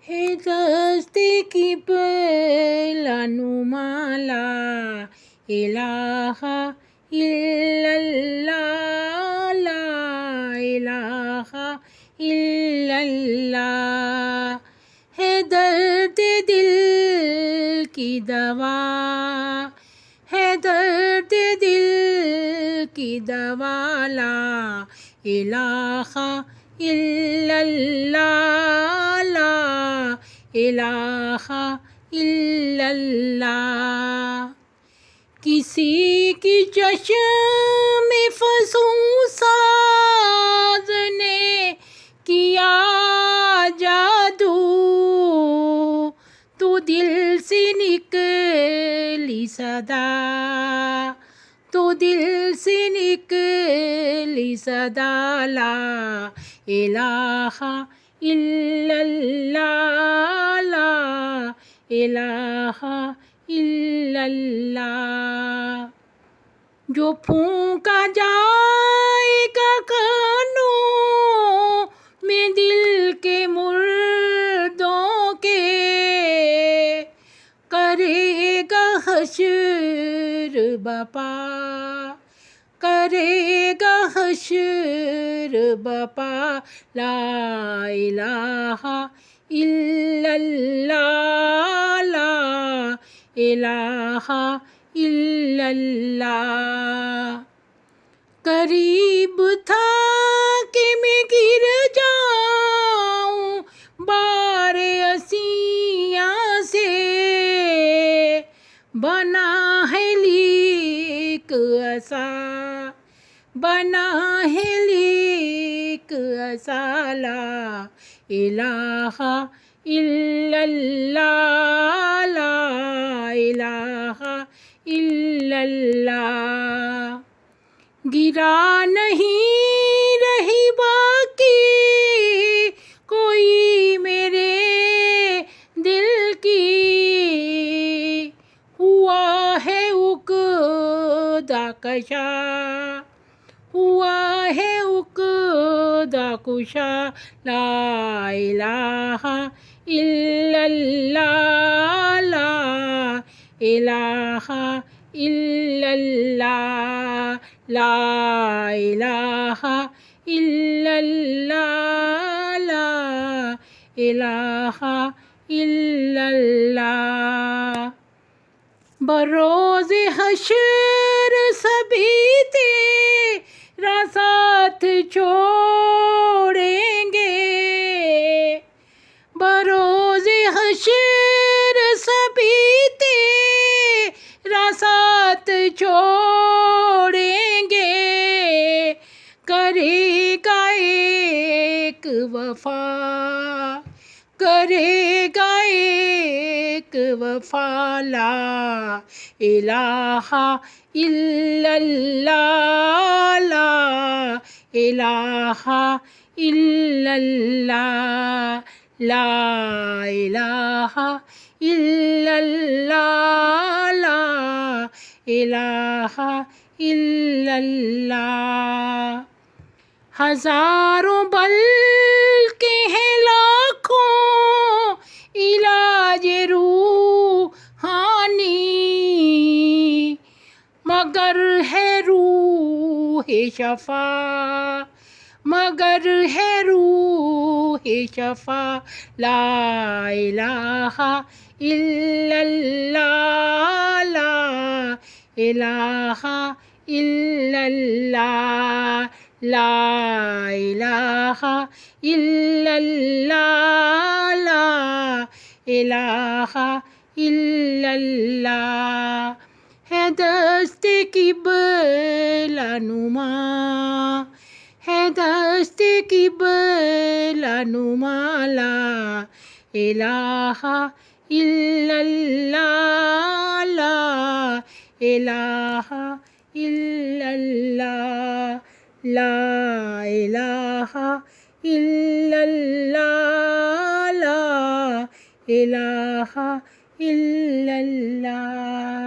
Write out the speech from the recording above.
ہے دست قبلہ نما لا الہ الا اللہ لا الہ الا اللہ، ہے درد دل کی دوا، ہے درد دل کی دوا لا الہ الا اللہ لا الہ الا اللہ۔ کسی کی چشم فزوں ساز نے کیا جادو، تو دل سے نکلی صدا، تو دل سے نکلی صدا لا الہ الا اللہ لا الہ الا اللہ۔ جو پھونکا جائے گا کانوں میں دل کے مردوں کے، کرے گا حشر بپا، کرے گا حشر بپا لا الہ الا اللہ لا الہ الا اللہ۔ قریب تھا کہ میں گر جاؤں بار عصیاں سے، بنا ہے لیک عصا، بنا ہے لیک عصا لا الہ الا اللہ لا الہ الا اللہ۔ گرا نہیں رہی باقی کوئی میرے دل کی، ہوا ہے عقدہ کشا، ہوا ہے عقدہ کشا لا الہ الا اللہ لا الہ الا اللہ لا الہ الا اللہ لا الہ الا اللہ۔ بروز حشر سبھی تیرا ساتھ چھوڑیں گے، بروز حشر سبھی تیرا ساتھ چھوڑیں گے، کرے گا ایک وفا، کرے گا ایک وفا لا الہ الا اللہ لا الہ الا اللہ لا الہ الا اللہ لا الہ الا اللہ۔ ہزاروں بلکہ ہیں لاکھوں علاج روحانی، مگر ہے روح شفا، مگر ہے روح شفا لا الہ الا اللہ لا الہ الا اللہ لا الہ الا اللہ لا الہ الا اللہ۔ ہے دست قبلہ نما، ہے دست قبلہ نما لا الہ الا اللہ لا الہ الا اللہ لا الہ الا اللہ لا الہ الا اللہ۔